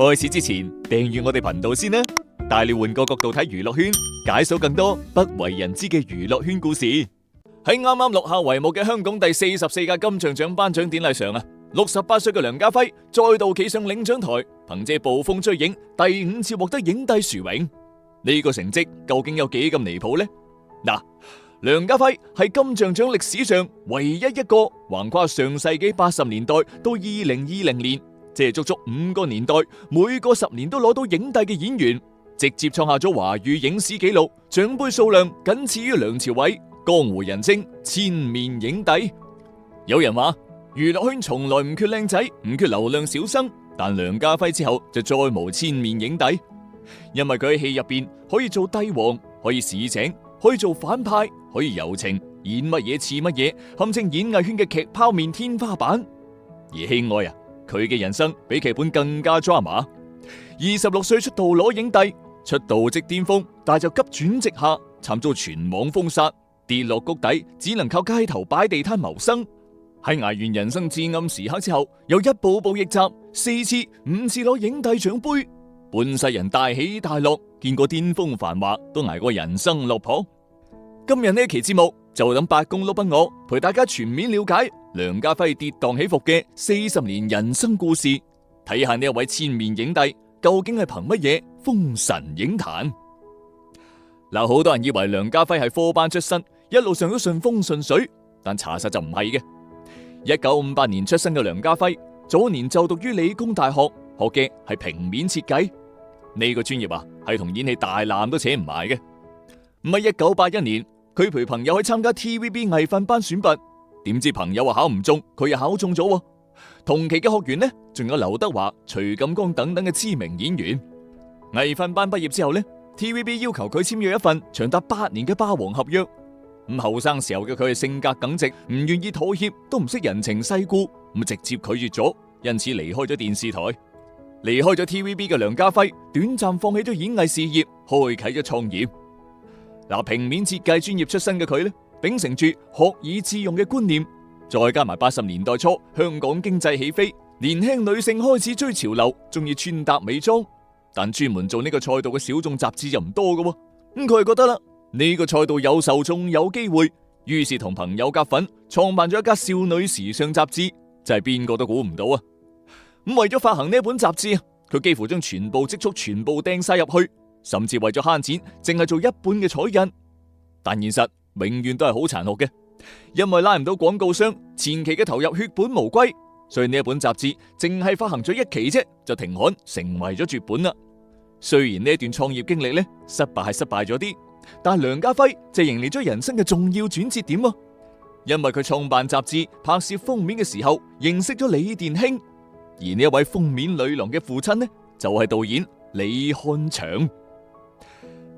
開始之前訂閱我哋頻道先啦，帶你換個角度睇娛樂圈，解鎖更多不為人知嘅娛樂圈故事。喺啱啱落下帷幕嘅香港第44屆金像獎頒獎典禮上，68歲嘅梁家輝再度企上領獎台，憑借捕風追影，第5次獲得影帝殊榮。呢個成績究竟有幾咁離譜呢？梁家輝係金像獎歷史上唯一一個橫跨上世紀80年代到2020年，即係足足5個年代，每個10年都攞到影帝嘅演員，直接創下咗華語影史紀錄，獎盃數量僅次於梁朝偉，江湖人稱千面影帝。有人話娛樂圈從來唔缺靚仔，唔缺流量小生，但梁家輝之後就再無千面影帝，因為佢喺戲入邊可以做帝王，可以市井，可以做反派，可以柔情，演乜嘢似乜嘢，堪稱演藝圈嘅劇泡面天花板。而戲外佢嘅人生比劇本更加 drama。26歲出道攞影帝，出道即巔峰，但就急轉直下，慘遭全網封殺，跌落谷底，只能靠街頭擺地攤謀生。喺捱完人生至暗時刻之後，又一步步逆襲，4次、5次攞影帝獎盃，半世人大起大落，見過巔峰繁華，都捱過人生落魄。今日呢一期節目就等八公碌賓我陪大家全面了解梁家輝跌宕起伏嘅40年人生故事，睇下呢一位千面影帝究竟係憑乜嘢封神影壇。好多人以為梁家輝係科班出身，一路上都順風順水，但查實就唔係嘅。1958年出生嘅梁家輝，早年就讀於理工大學，學嘅係平面設計。呢個專業係同演戲大纜都扯唔埋嘅。唔係1981年，佢陪朋友去參加 TVB 藝訓班選拔，點知朋友考唔中，佢又考中咗。同期嘅學員呢，仲有劉德華、徐錦江等等嘅知名演員。藝訓班畢業之後呢， TVB 要求佢簽約一份長達8年嘅霸王合約。後生時候嘅佢係性格耿直，唔願意妥協，都唔識人情世故，直接拒絕咗，因此離開咗電視台。離開咗 TVB 嘅梁家輝，短暫放棄咗演藝事業，開啟咗創業。平面設計專業出身嘅佢呢，秉承住學以致用嘅觀念，再加埋80年代初香港經濟起飛，年輕女性開始追潮流，中意穿搭美妝，但專門做呢個賽道嘅小眾雜誌就唔多嘅。佢係覺得呢個賽道有受眾有機會，於是同朋友夾份創辦咗一家少女時尚雜誌，真係邊個都估唔到。為咗發行呢本雜誌，佢幾乎將全部積蓄全部掟晒入去，甚至為咗慳錢，淨係做一本嘅彩印。但現實永遠都係好殘酷嘅，因為拉唔到廣告商，前期嘅投入血本無歸，所以呢本雜誌淨係發行咗1期啫，就停刊，成為咗絕本啦。雖然呢段創業經歷呢，失敗係失敗咗啲，但係梁家輝就迎嚟咗人生嘅重要轉折點，因為佢創辦雜誌拍攝封面嘅時候認識咗李殿興，而呢一位封面女郎嘅父親呢，就係導演李翰祥。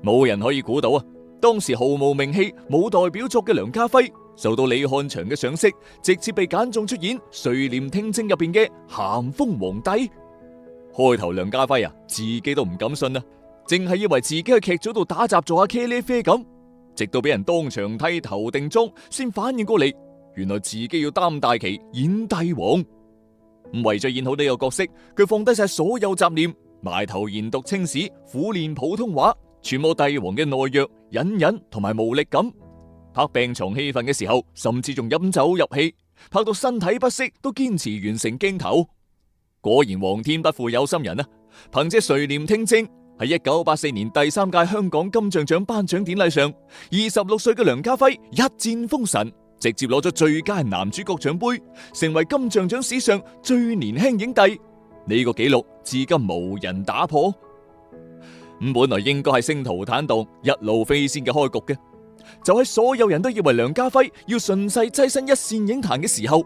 冇人可以估到當時毫無名氣冇代表作嘅梁家輝受到李翰祥嘅賞識，直接被揀中出演《垂簾聽政》入邊嘅咸豐皇帝。開頭梁家輝自己都唔敢信，淨係以為自己喺劇組度打雜做下茄喱啡咁，直到俾人當場剃頭定妝，先反應過嚟，原來自己要擔大旗演帝王。為咗演好呢個角色，佢放低晒所有雜念，埋頭研讀清史，苦練普通話，揣摩帝王嘅懦弱、隱忍同埋無力感。拍病床戲份嘅時候，甚至仲飲酒入戲，拍到身體不適都堅持完成鏡頭。果然皇天不負有心人，憑借垂簾聽政，喺1984年第3屆香港金像獎頒獎典禮上，26歲嘅梁家輝一戰封神，直接攞咗最佳男主角獎盃，成為金像獎史上最年輕影帝。呢個紀錄至今無人打破。本來應該係星途坦蕩、一路飛仙嘅開局嘅，就喺所有人都以為梁家輝要順勢躋身一線影壇嘅時候，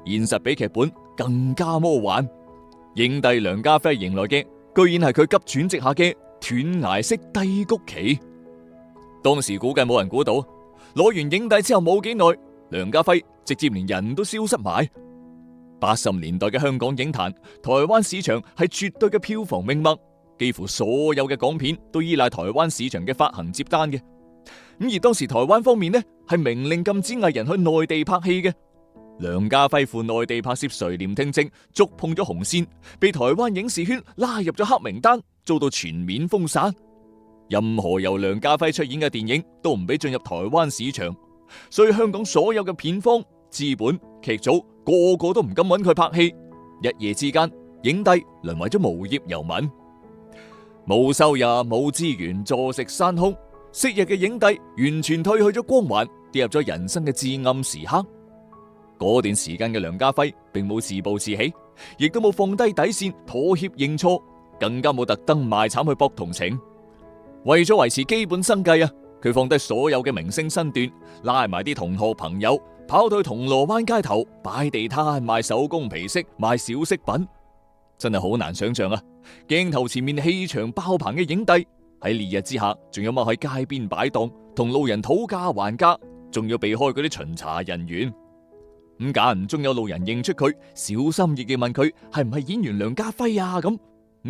現實比劇本更加魔幻。影帝梁家輝迎來嘅，居然係佢急轉直下嘅斷崖式低谷期。當時估計冇人估到，攞完影帝之後冇幾耐，梁家輝直接連人都消失埋。80年代嘅香港影壇，台灣市場係絕對嘅票房命脈，幾乎所有嘅港片都依賴台灣市場嘅發行接單嘅。而當時台灣方面呢，係明令禁止藝人去內地拍戲嘅。梁家輝赴內地拍攝《垂簾聽政》，觸碰咗紅線，被台灣影視圈拉入咗黑名單，遭到全面封殺。任何由梁家輝出演嘅電影都唔俾進入台灣市場，所以香港所有嘅片方、資本、劇組個個都唔敢揾佢拍戲。一夜之間，影帝淪為咗無業遊民，冇收入、冇資源，坐食山空。昔日嘅影帝完全褪去咗光環，跌入咗人生嘅至暗時刻。嗰段時間嘅梁家輝並冇自暴自棄，亦都冇放低底線妥協認錯，更加冇特登賣慘去博同情。為咗維持基本生計啊，佢放低所有嘅明星身段，拉埋啲同學朋友跑到去銅鑼灣街頭擺地攤賣手工皮飾、賣小飾品，真係好難想象啊！鏡頭前面氣場爆棚嘅影帝喺烈日之下，仲有踎喺街邊擺檔同路人討價還價，仲要避開嗰啲巡查人員。咁間唔中有路人認出佢，小心翼翼問佢係唔係演員梁家輝啊？咁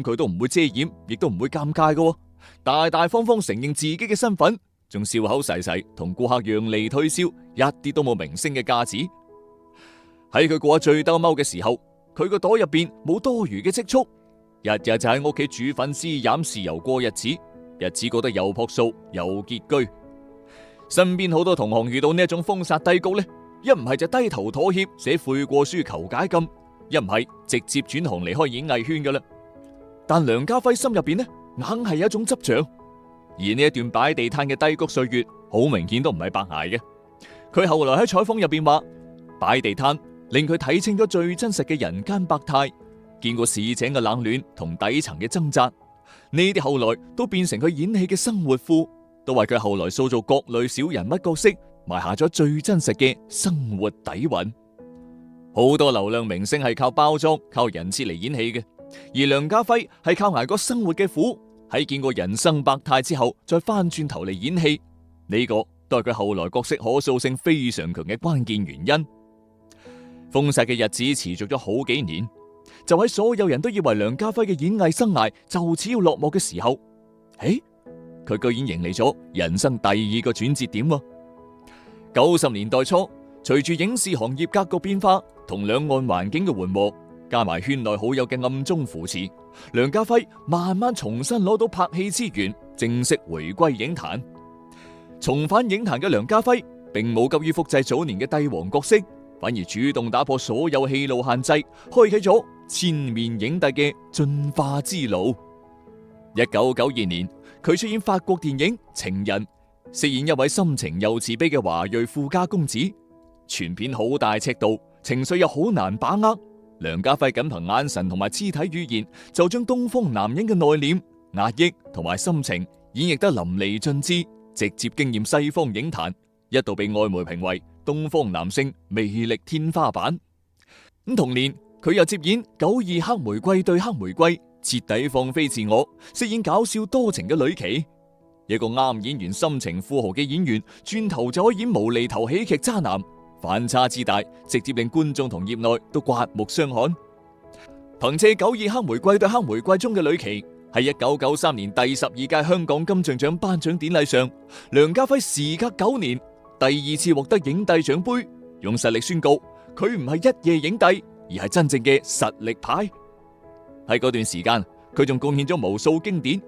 佢都唔會遮掩，亦都唔會尷尬㗎，大大方方承認自己嘅身份，仲笑口噬噬同顧客讓利推銷，一啲都冇明星嘅架子。喺佢過最兜踎嘅時候，佢個袋入邊冇多餘嘅積蓄，日日就喺屋企煮粉絲飲豉油過日子，日子過得又樸素又拮據。身邊好多同行遇到呢一種封殺低谷呢，一唔係就低頭妥協寫悔過書求解禁，一唔係直接轉行離開演藝圈㗎啦。但梁家輝心入邊呢，硬係有一種執着，而呢一段擺地攤嘅低谷歲月，好明顯都唔係白挨嘅。佢後來喺採訪入邊話，擺地攤令佢睇清咗最真實嘅人間百態，見過市井嘅冷暖同底層嘅掙扎，呢啲後來都變成佢演戲嘅生活庫，都為佢後來塑造各類小人物角色埋下咗最真實嘅生活底蘊。好多流量明星係靠包裝、靠人設嚟演戲嘅，而梁家輝係靠挨過生活嘅苦，喺見過人生百態之後，再翻轉頭嚟演戲，呢個都係佢後來角色可塑性非常強嘅關鍵原因。封殺嘅日子持續咗好幾年，就喺所有人都以為梁家輝嘅演藝生涯就此要落幕嘅時候，佢居然迎嚟咗人生第二個轉折點喎。90年代初，隨住影視行業格局變化同兩岸環境嘅緩和，加埋圈內好友嘅暗中扶持，梁家輝慢慢重新攞到拍戲資源，正式回歸影壇。重返影壇嘅梁家輝，並冇急於複製早年嘅帝王角色，反而主動打破所有戲路限制，開啟咗千面影帝嘅進化之路。1992年，佢出演法國電影《情人》，飾演一位深情又慈悲嘅華裔富家公子。全片好大尺度，情緒又好難把握。梁家輝僅憑眼神同埋肢體語言，就將東方男人嘅內斂、壓抑同埋深情演繹得淋漓盡致，直接驚艷西方影壇，一度被外媒評為東方男性魅力天花板。同年，佢又接演《92黑玫瑰對黑玫瑰》，徹底放飛自我，飾演搞笑多情嘅呂奇。一個啱演完深情富豪嘅演員，轉頭就可以演無厘頭喜劇渣男，反差之大，直接令觀眾同業內都刮目相看。憑借《92黑玫瑰對黑玫瑰》中嘅呂奇，喺1993年第12屆香港金像獎頒獎典禮上，梁家輝時隔9年第二次獲得影帝獎杯，用實力宣告佢唔係一夜影帝，而係真正嘅實力派。喺嗰段時間，佢仲貢獻咗無數經典，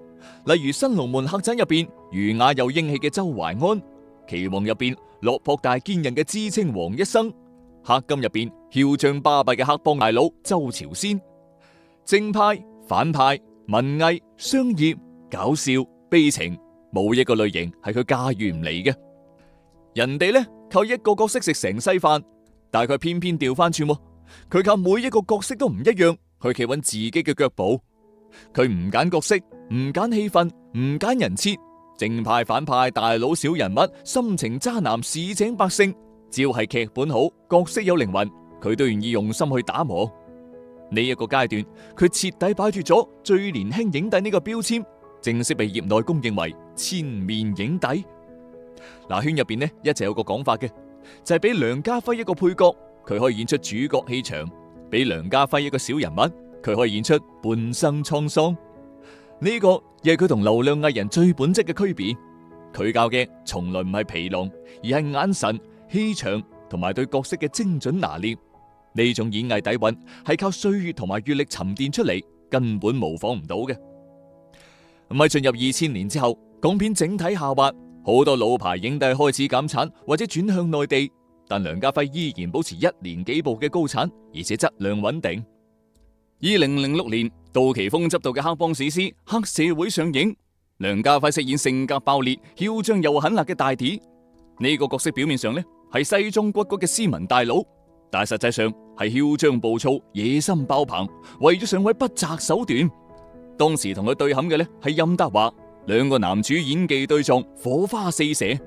例如《新龍門客棧》入邊儒雅又英氣嘅周懷安，《棋王》入邊落魄大堅韌嘅知青黃一生，《黑金》入邊囂張巴閉嘅黑幫大佬周朝鮮。正派、反派、文藝、商業、搞笑、悲情，冇一個類型係佢駕馭唔嚟嘅。人哋呢靠一個角色食成世飯，但係佢偏偏調翻轉，佢靠每一個角色都唔一樣去企穩自己嘅腳步。佢唔揀角色，唔揀戲份，唔揀人設，正派反派、大佬小人物、深情渣男、市井百姓，只要係劇本好，角色有靈魂，佢都願意用心去打磨。呢一個階段，佢徹底擺脫咗最年輕影帝呢個標籤，正式被業內公認為千面影帝。圈入邊呢一直有個講法嘅，就係俾梁家輝一個配角，佢可以演出主角氣場；俾梁家輝一個小人物，佢可以演出半生滄桑。呢個亦係佢同流量藝人最本質嘅區別。佢教嘅從來唔係皮囊，而係眼神、氣場、同埋對角色嘅精準拿捏。呢種演藝底蘊係靠歲月同埋閱歷沉澱出嚟，根本模仿唔到嘅。咁喺進入2000年之後，港片整體下滑，好多老牌影帝開始減產或者轉向內地，但梁家輝依然保持1年幾部嘅高產，而且質量穩定。2006年，杜琪峰執導嘅黑幫史詩《黑社會》上映，梁家輝飾演性格爆裂、囂張又狠辣嘅大弟。呢個角色表面上呢係西裝骨骨嘅斯文大佬，但係實際上係囂張暴躁、野心爆棚，為咗上位不擇手段。當時同佢對撼嘅呢係任達華，兩個男主演技對撞，火花四射。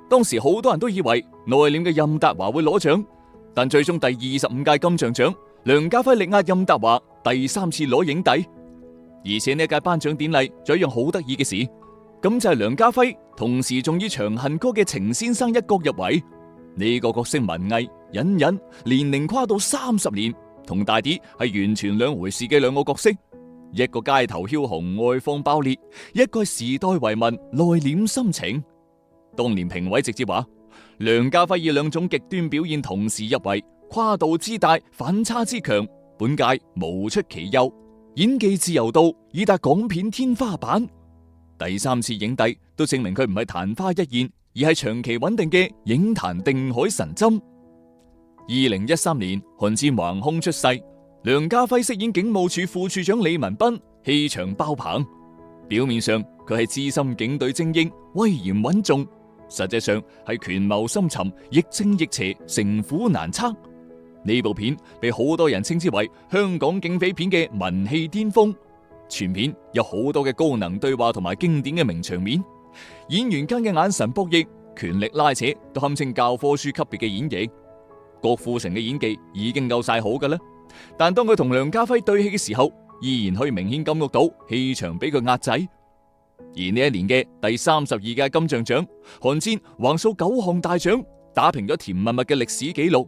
當時好多人都以為內斂嘅任達華會攞獎，但最終第25屆金像獎，梁家輝力壓任達華第3次攞影帝。而且呢屆頒獎典禮仲有一樣好得意嘅事，咁就係梁家輝同時仲以《長恨歌》嘅程先生一角入圍。呢個角色文藝隱忍，年齡跨到30年，同大弟係完全兩回事嘅兩個角色。一個街頭梟雄外放爆裂，一個係時代遺民內斂深情。當年評委直接話，梁家輝以兩種極端表現同時入圍，跨度之大，反差之強，本屆無出其右，演技自由度已達港片天花板。第3次影帝都證明佢唔係曇花一現，而係長期穩定嘅影壇定海神針。2013年，韓戰橫空出世，梁家輝飾演警務處副處長李文斌，氣場爆棚。表面上佢係資深警隊精英，威嚴穩重，實際上係權謀深沉，亦正亦邪，城府難測。呢部片被好多人稱之為香港警匪片嘅文戲巔峰，全片有好多嘅高能對話同埋經典嘅名場面，演員間嘅眼神博弈、權力拉扯都堪稱教科書級別嘅演繹。郭富城嘅演技已經夠晒好㗎啦，但當佢同梁家輝對戲嘅時候，依然可以明顯感覺到氣場俾佢壓制。而呢一年嘅第32屆金像獎，韓戰橫掃9項大獎，打平咗甜蜜蜜嘅歷史紀錄。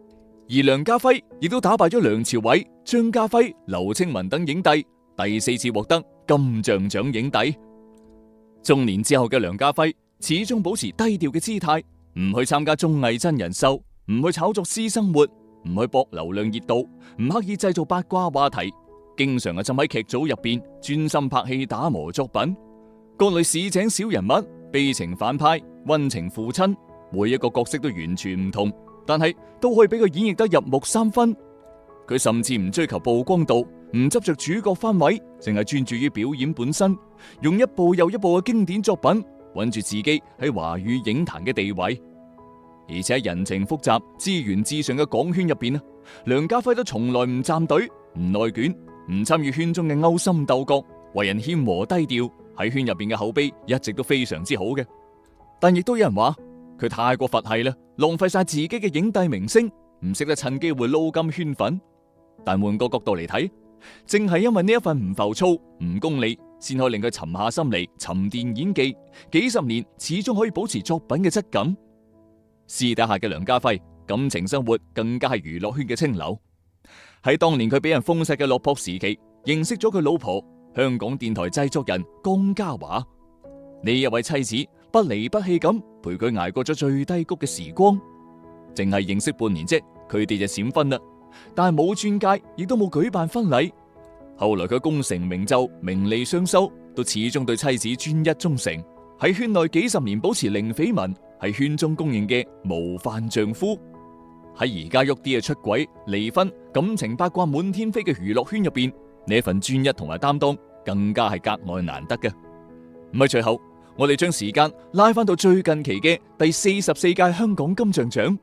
而梁家輝亦都打敗咗梁朝偉、張家輝、劉青雲等影帝，第4次獲得金像獎影帝。中年之後嘅梁家輝始終保持低調嘅姿態，唔去參加綜藝真人秀，唔去炒作私生活，唔去博流量熱度，唔刻意製造八卦話題，經常浸喺劇組入邊專心拍戲打磨作品。各類市井小人物、悲情反派、溫情父親，每一個角色都完全唔同，但係都可以俾佢演繹得入木三分。佢甚至唔追求曝光度，唔執着主角番位，淨係專注於表演本身，用一部又一部嘅經典作品穩住自己喺華語影壇嘅地位。而且喺人情複雜、資源至上嘅港圈入邊啊，梁家輝都從來唔站隊、唔內卷、唔參與圈中嘅勾心鬥角，為人謙和低調，喺圈入邊嘅口碑一直都非常之好嘅。但亦都有人話佢太過佛系啦，浪費晒自己嘅影帝名聲，唔識得趁機會撈金圈粉。但換個角度嚟睇，正係因為呢一份唔浮躁、唔功利，先可以令佢沉下心嚟沉澱演技，幾十年始終可以保持作品嘅質感。私底下嘅梁家輝感情生活更加係娛樂圈嘅清流。喺當年佢俾人封殺嘅落魄時期，認識咗佢老婆香港電台製作人江嘉華。呢一位妻子不離不棄咁陪佢捱過咗最低谷嘅時光。淨係認識半年啫，佢哋就閃婚啦。但係冇鑽戒，亦都冇舉辦婚禮。後來佢功成名就，名利雙收，都始終對妻子專一忠誠，喺圈內幾十年保持零緋聞，係圈中公認嘅模範丈夫。喺而家喐啲嘅出軌、離婚、感情八卦滿天飛嘅娛樂圈入邊，呢份專一同埋擔當更加係格外難得嘅。唔係，最後我哋將時間拉翻到最近期嘅第44屆香港金像獎。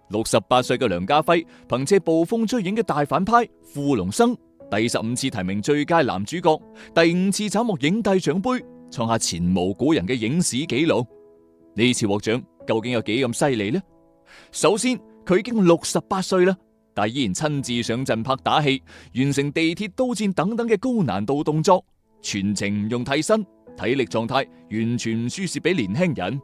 68歲嘅梁家輝憑借捕風追影嘅大反派《傅龍生》，第15次提名最佳男主角，第5次斬獲影帝獎杯，創下前無古人嘅影史紀錄。呢次獲獎究竟有幾咁犀利呢？首先，佢已經68歲啦，但依然親自上陣拍打戲，完成地鐵刀戰等等嘅高難度動作，全程唔用替身，體力狀態完全唔輸蝕俾年輕人。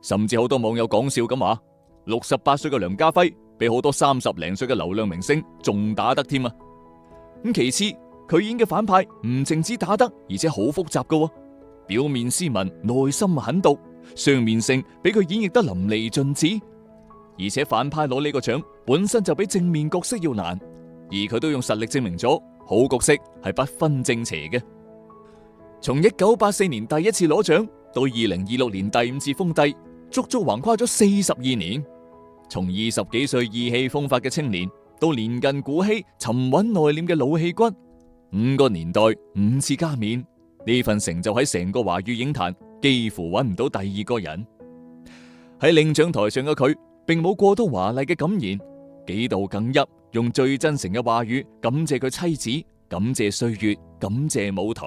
甚至好多網友講笑咁話，68歲嘅梁家輝比好多30零歲嘅流量明星仲打得添啊！咁其次，佢演嘅反派唔淨止打得，而且好複雜噶，表面斯文，內心狠毒，雙面性俾佢演繹得淋漓盡致。而且反派攞呢個獎本身就比正面角色要難，而佢都用實力證明咗好角色係不分正邪嘅。從1984年第一次攞獎到2026年第5次封帝，足足橫跨咗42年。從20幾歲意氣風發嘅青年，到年近古稀、沉穩內斂嘅老戲骨，5個年代5次加冕，呢份成就喺成個華語影壇幾乎揾唔到第二個人。喺領獎台上嘅佢，並冇過多華麗嘅感言，幾度哽泣，用最真誠嘅話語感謝佢妻子，感謝歲月，感謝舞台。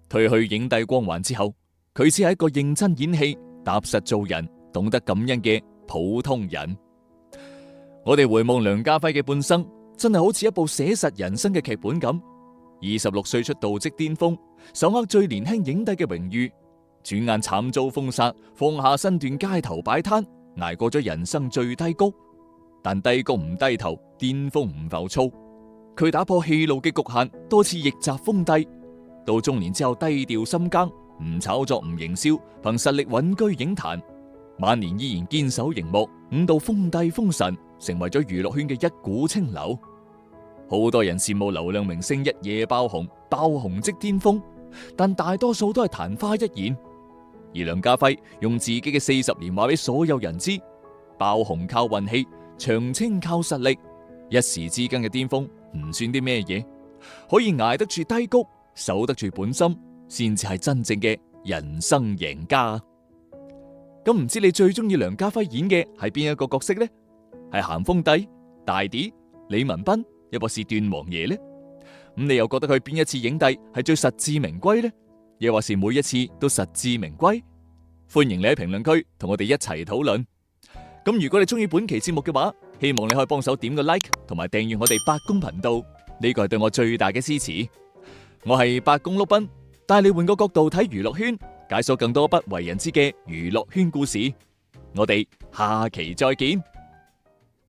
褪去影帝光環之後，佢只係一個認真演戲、踏實做人、懂得感恩嘅普通人。我哋回望梁家輝嘅半生，真係好似一部寫實人生嘅劇本咁。26歲出道即巔峰，手握最年輕影帝嘅榮譽，轉眼慘遭封殺，放下身段街頭擺攤，挨過咗人生最低谷。但低谷唔低頭，巔峰唔浮躁。佢打破戲路嘅局限，多次逆襲封帝。到中年之後低調深耕，唔炒作唔營銷，憑實力穩居影壇。晚年依然堅守熒幕，5度封帝封神，成為咗娛樂圈嘅一股清流。好多人羨慕流量明星一夜爆紅，爆紅即巔峰，但大多數都係曇花一現。而梁家輝用自己嘅40年話俾所有人知：爆紅靠運氣，長青靠實力。一時之間嘅巔峰唔算啲咩嘢，可以捱得住低谷，守得住本心，先至係真正嘅人生贏家。咁唔知你最中意梁家輝演嘅係邊一個角色呢？係咸豐帝、大 D、李文斌，抑或是段王爺呢？咁你又覺得佢邊一次影帝係最實至名歸呢？抑或是每一次都實至名歸？歡迎你喺評論區同我哋一齊討論。咁如果你中意本期節目嘅話，希望你可以幫手點個 like 同埋訂閱我哋八公頻道，呢個係對我最大嘅支持。我係八公碌斌，帶你換個角度睇娛樂圈，解鎖更多不為人知嘅娛樂圈故事。我哋下期再見。